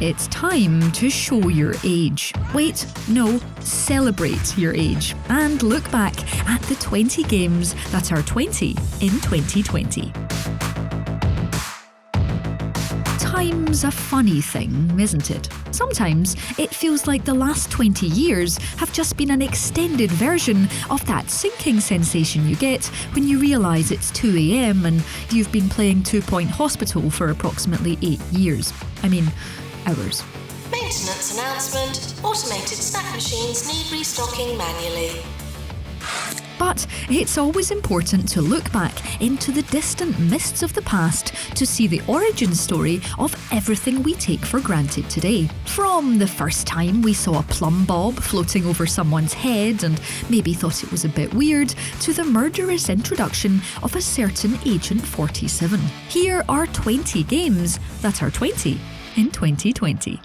It's time to show your age. Wait, no, celebrate your age and look back at the 20 games that are 20 in 2020. Time's a funny thing, isn't it? Sometimes it feels like the last 20 years have just been an extended version of that sinking sensation you get when you realise it's 2 a.m. and you've been playing 2 Point Hospital for approximately 8 years. I mean, hours. Maintenance announcement. Automated snack machines need restocking manually. But it's always important to look back into the distant mists of the past to see the origin story of everything we take for granted today. From the first time we saw a plumb bob floating over someone's head and maybe thought it was a bit weird, to the murderous introduction of a certain Agent 47. Here are 20 games that are 20 in 2020.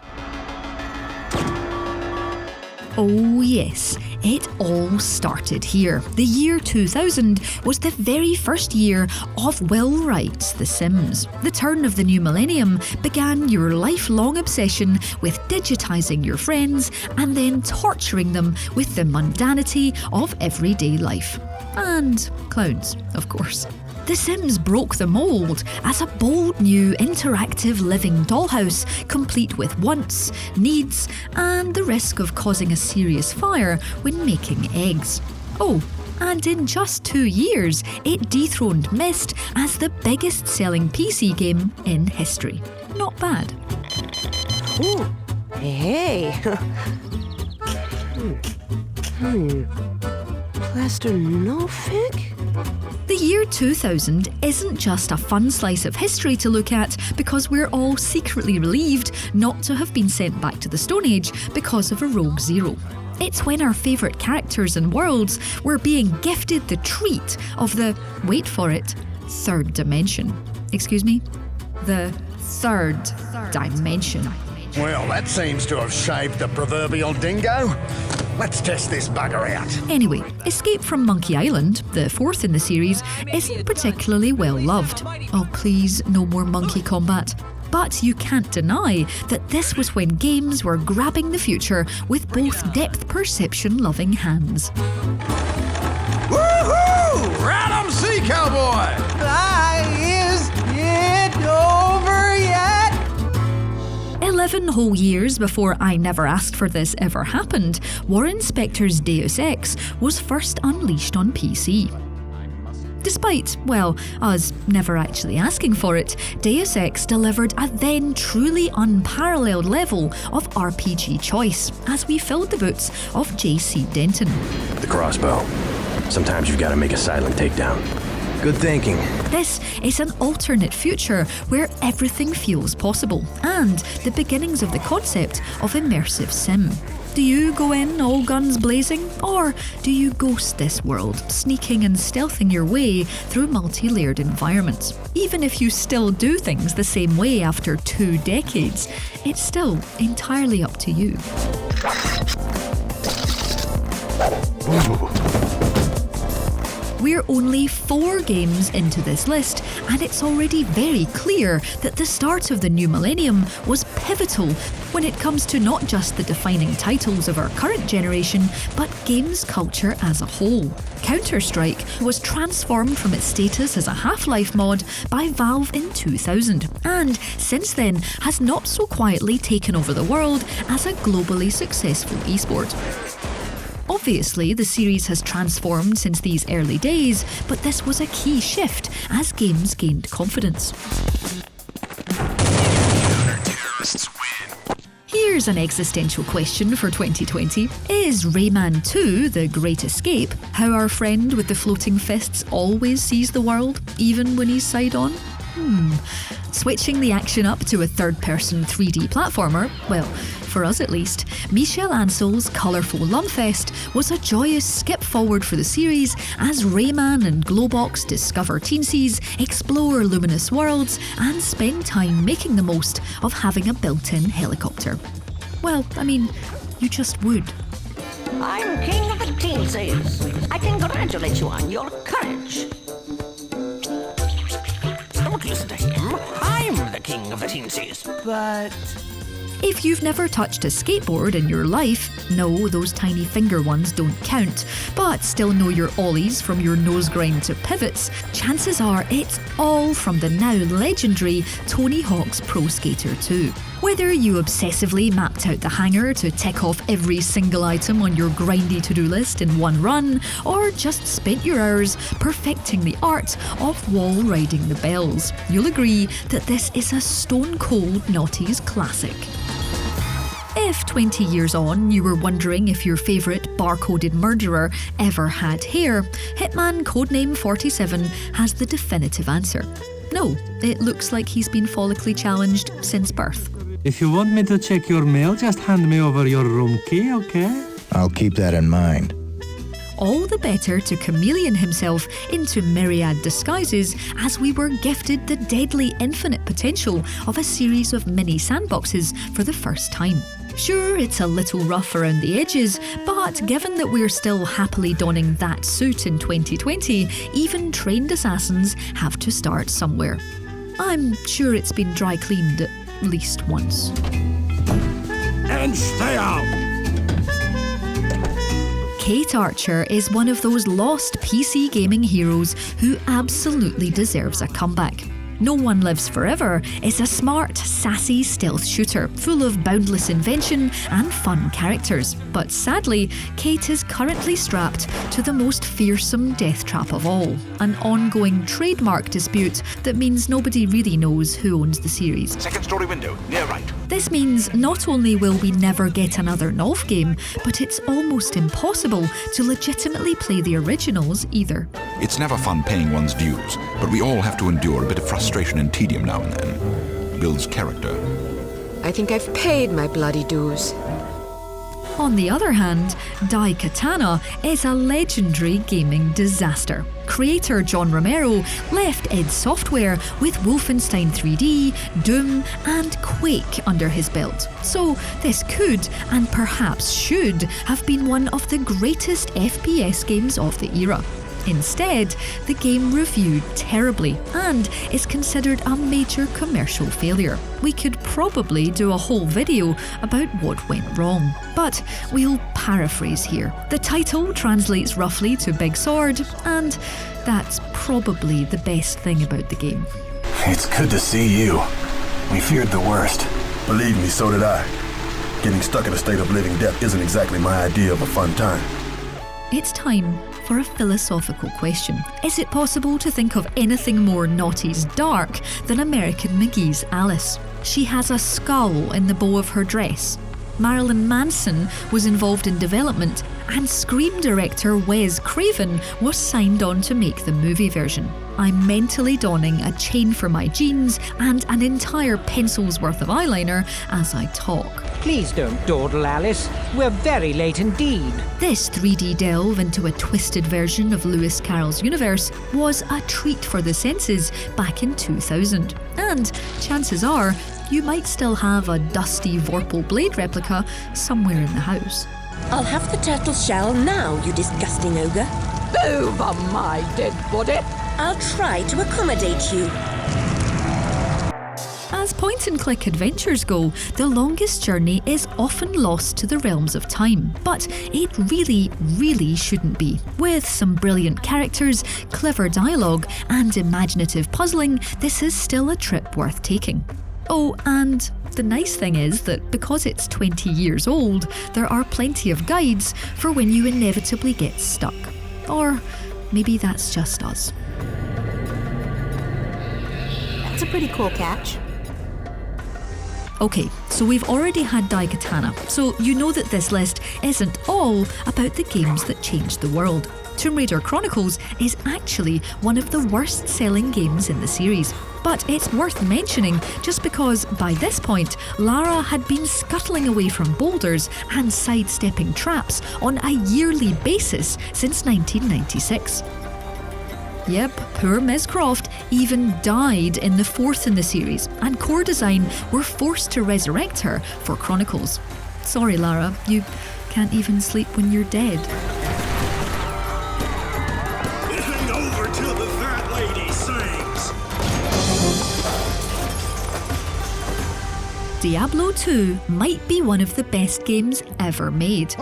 Oh yes, it all started here. The year 2000 was the very first year of Will Wright's The Sims. The turn of the new millennium began your lifelong obsession with digitising your friends and then torturing them with the mundanity of everyday life. And clowns, of course. The Sims broke the mould as a bold new interactive living dollhouse, complete with wants, needs, and the risk of causing a serious fire when making eggs. Oh, and in just 2 years, it dethroned Myst as the biggest selling PC game in history. Not bad. Ooh, hey. Plaster no fig? The year 2000 isn't just a fun slice of history to look at because we're all secretly relieved not to have been sent back to the Stone Age because of a Rogue Zero. It's when our favourite characters and worlds were being gifted the treat of the, wait for it, third dimension. Excuse me? The third dimension. Well, that seems to have shaved the proverbial dingo. Let's test this bugger out. Anyway, Escape from Monkey Island, the fourth in the series, isn't particularly well loved. Oh please, no more monkey combat. But you can't deny that this was when games were grabbing the future with both depth perception loving hands. Woohoo! Random Sea Cowboy! Is it over yet? 11 whole years before I Never Asked for This ever happened, Warren Spector's Deus Ex was first unleashed on PC. Despite, well, us never actually asking for it, Deus Ex delivered a then truly unparalleled level of RPG choice as we filled the boots of J.C. Denton. The crossbow. Sometimes you've got to make a silent takedown. Good thinking. This is an alternate future where everything feels possible, and the beginnings of the concept of immersive sim. Do you go in all guns blazing, or do you ghost this world, sneaking and stealthing your way through multi-layered environments? Even if you still do things the same way after 2 decades, it's still entirely up to you. Ooh. We're only 4 games into this list, and it's already very clear that the start of the new millennium was pivotal when it comes to not just the defining titles of our current generation, but games culture as a whole. Counter-Strike was transformed from its status as a Half-Life mod by Valve in 2000, and since then has not so quietly taken over the world as a globally successful esport. Obviously, the series has transformed since these early days, but this was a key shift as games gained confidence. Here's an existential question for 2020. Is Rayman 2 the Great Escape? How our friend with the floating fists always sees the world, even when he's side on? Switching the action up to a third-person 3D platformer, well, for us at least, Michel Ansel's colourful Lumfest was a joyous skip forward for the series as Rayman and Glowbox discover teensies, explore luminous worlds, and spend time making the most of having a built-in helicopter. Well, I mean, you just would. I'm king of the teensies. I congratulate you on your courage. Don't listen to him. I'm the king of the teensies. But If you've never touched a skateboard in your life, no, those tiny finger ones don't count, but still know your ollies from your nose grind to pivots, chances are it's all from the now legendary Tony Hawk's Pro Skater 2. Whether you obsessively mapped out the hangar to tick off every single item on your grindy to-do list in one run, or just spent your hours perfecting the art of wall riding the bells, you'll agree that this is a stone-cold noughties classic. If 20 years on you were wondering if your favourite barcoded murderer ever had hair, Hitman Codename 47 has the definitive answer. No, it looks like he's been follically challenged since birth. If you want me to check your mail, just hand me over your room key, okay? I'll keep that in mind. All the better to chameleon himself into myriad disguises, as we were gifted the deadly infinite potential of a series of mini sandboxes for the first time. Sure, it's a little rough around the edges, but given that we're still happily donning that suit in 2020, even trained assassins have to start somewhere. I'm sure it's been dry cleaned at least once. And stay out! Kate Archer is one of those lost PC gaming heroes who absolutely deserves a comeback. No One Lives Forever is a smart, sassy stealth shooter full of boundless invention and fun characters. But sadly, Kate is currently strapped to the most fearsome death trap of all, an ongoing trademark dispute that means nobody really knows who owns the series. Second story window, near right. This means not only will we never get another NOV game, but it's almost impossible to legitimately play the originals either. It's never fun paying one's dues, but we all have to endure a bit of frustration and tedium now and then. Builds character. I think I've paid my bloody dues. On the other hand, Daikatana is a legendary gaming disaster. Creator John Romero left id Software with Wolfenstein 3D, Doom and Quake under his belt. So this could, and perhaps should, have been one of the greatest FPS games of the era. Instead, the game reviewed terribly and is considered a major commercial failure. We could probably do a whole video about what went wrong, but we'll paraphrase here. The title translates roughly to Big Sword, and that's probably the best thing about the game. It's good to see you. We feared the worst. Believe me, so did I. Getting stuck in a state of living death isn't exactly my idea of a fun time. It's time for a philosophical question. Is it possible to think of anything more noughties dark than American McGee's Alice? She has a skull in the bow of her dress. Marilyn Manson was involved in development, and Scream director Wes Craven was signed on to make the movie version. I'm mentally donning a chain for my jeans and an entire pencil's worth of eyeliner as I talk. Please don't dawdle, Alice. We're very late indeed. This 3D delve into a twisted version of Lewis Carroll's universe was a treat for the senses back in 2000. And chances are, you might still have a dusty Vorpal blade replica somewhere in the house. I'll have the turtle shell now, you disgusting ogre. Over my dead body. I'll try to accommodate you. As point-and-click adventures go, the longest journey is often lost to the realms of time, but it really shouldn't be. With some brilliant characters, clever dialogue, and imaginative puzzling, this is still a trip worth taking. Oh, and the nice thing is that because it's 20 years old, there are plenty of guides for when you inevitably get stuck. Or maybe that's just us. That's a pretty cool catch. Okay, so we've already had Daikatana, so you know that this list isn't all about the games that changed the world. Tomb Raider Chronicles is actually one of the worst-selling games in the series. But it's worth mentioning just because, by this point, Lara had been scuttling away from boulders and sidestepping traps on a yearly basis since 1996. Yep, poor Ms. Croft even died in the fourth in the series, and Core Design were forced to resurrect her for Chronicles. Sorry, Lara, you can't even sleep when you're dead. It ain't over till the fat lady sings. Diablo 2 might be one of the best games ever made.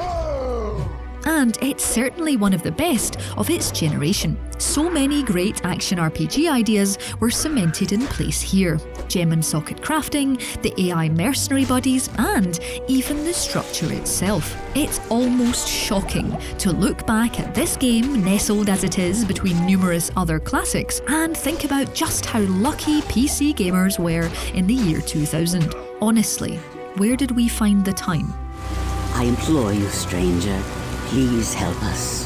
And it's certainly one of the best of its generation. So many great action RPG ideas were cemented in place here. Gem and socket crafting, the AI mercenary buddies, and even the structure itself. It's almost shocking to look back at this game, nestled as it is between numerous other classics, and think about just how lucky PC gamers were in the year 2000. Honestly, where did we find the time? I implore you, stranger, please help us.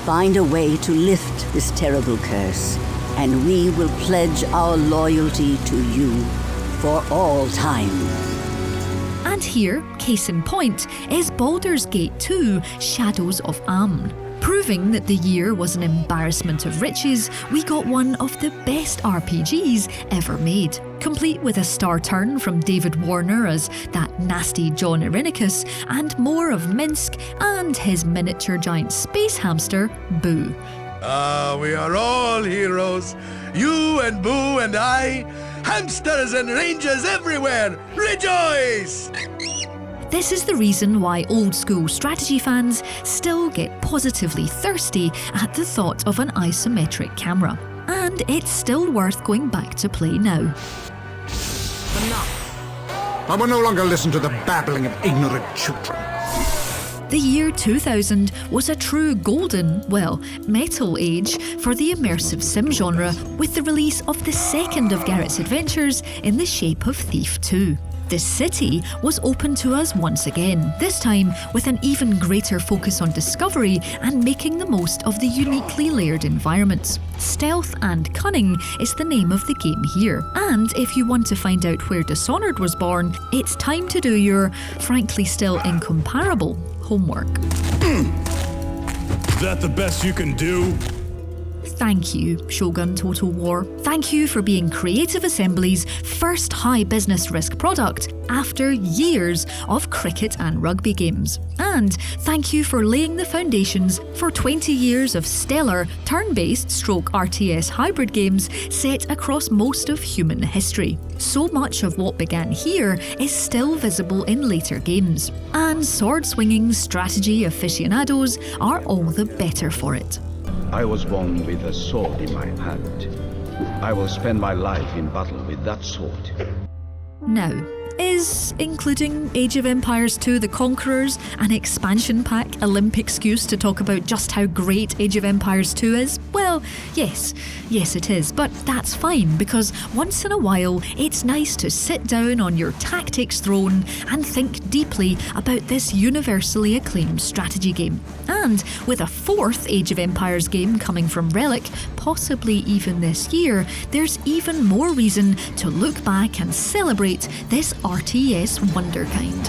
Find a way to lift this terrible curse, and we will pledge our loyalty to you for all time. And here, case in point, is Baldur's Gate 2 Shadows of Amn. Proving that the year was an embarrassment of riches, we got one of the best RPGs ever made. Complete with a star turn from David Warner as that nasty John Irenicus, and more of Minsk and his miniature giant space hamster, Boo. We are all heroes. You and Boo and I. Hamsters and rangers everywhere. Rejoice! This is the reason why old-school strategy fans still get positively thirsty at the thought of an isometric camera. And it's still worth going back to play now. Enough! I will no longer listen to the babbling of ignorant children. The year 2000 was a true golden, metal age for the immersive sim genre, with the release of the second of Garrett's adventures in the shape of Thief 2. The city was open to us once again, this time with an even greater focus on discovery and making the most of the uniquely layered environments. Stealth and Cunning is the name of the game here. And if you want to find out where Dishonored was born, it's time to do your, frankly still incomparable, homework. Is that the best you can do? Thank you, Shogun Total War. Thank you for being Creative Assembly's first high business risk product after years of cricket and rugby games. And thank you for laying the foundations for 20 years of stellar turn-based /RTS hybrid games set across most of human history. So much of what began here is still visible in later games, and sword-swinging strategy aficionados are all the better for it. I was born with a sword in my hand. I will spend my life in battle with that sword. Now, is including Age of Empires 2 The Conquerors an expansion pack a limp excuse to talk about just how great Age of Empires 2 is? Well, yes it is, but that's fine, because once in a while it's nice to sit down on your tactics throne and think deeply about this universally acclaimed strategy game. And with a fourth Age of Empires game coming from Relic, possibly even this year, there's even more reason to look back and celebrate this RTS wonderkind.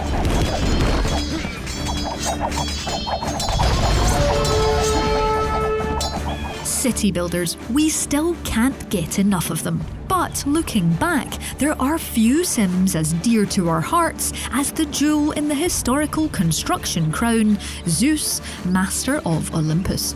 City builders, we still can't get enough of them. But looking back, there are few sims as dear to our hearts as the jewel in the historical construction crown, Zeus, Master of Olympus.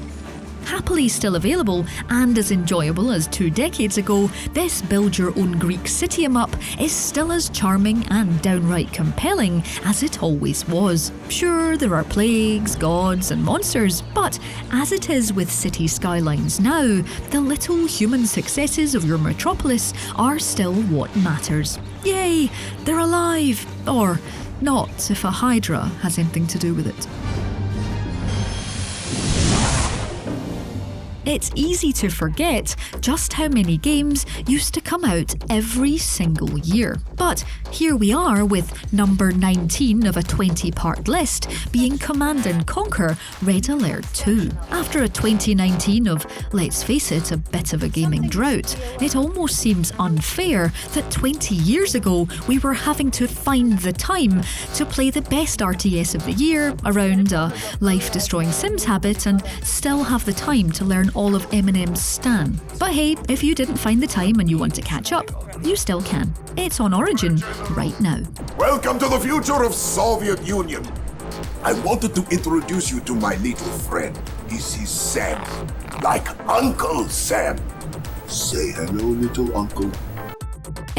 Happily still available and as enjoyable as 2 decades ago, this build-your-own Greek city em-up is still as charming and downright compelling as it always was. Sure, there are plagues, gods and monsters, but as it is with city skylines now, the little human successes of your metropolis are still what matters. Yay, they're alive! Or not, if a hydra has anything to do with it. It's easy to forget just how many games used to come out every single year. But here we are with number 19 of a 20-part list being Command & Conquer Red Alert 2. After a 2019 of, let's face it, a bit of a gaming drought, it almost seems unfair that 20 years ago we were having to find the time to play the best RTS of the year around a life-destroying Sims habit and still have the time to learn all of Eminem's Stan. But hey, if you didn't find the time and you want to catch up, you still can. It's on Origin right now. Welcome to the future of Soviet Union. I wanted to introduce you to my little friend. This is Sam, like Uncle Sam. Say hello, little uncle.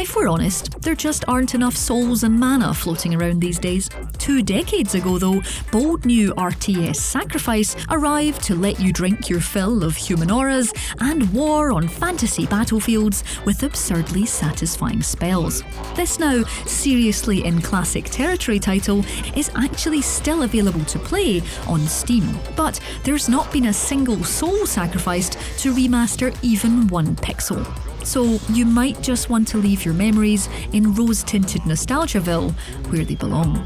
If we're honest, there just aren't enough souls and mana floating around these days. 2 decades ago though, bold new RTS Sacrifice arrived to let you drink your fill of human auras and war on fantasy battlefields with absurdly satisfying spells. This now seriously in classic territory title is actually still available to play on Steam, but there's not been a single soul sacrificed to remaster even 1 pixel. So you might just want to leave your memories in rose-tinted Nostalgiaville where they belong.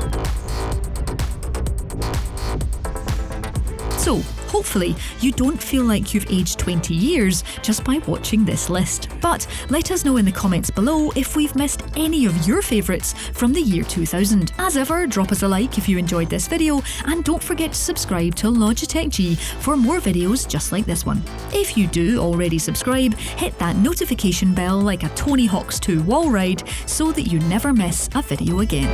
So, hopefully, you don't feel like you've aged 20 years just by watching this list. But let us know in the comments below if we've missed any of your favourites from the year 2000. As ever, drop us a like if you enjoyed this video, and don't forget to subscribe to Logitech G for more videos just like this one. If you do already subscribe, hit that notification bell like a Tony Hawk's 2 wall ride so that you never miss a video again.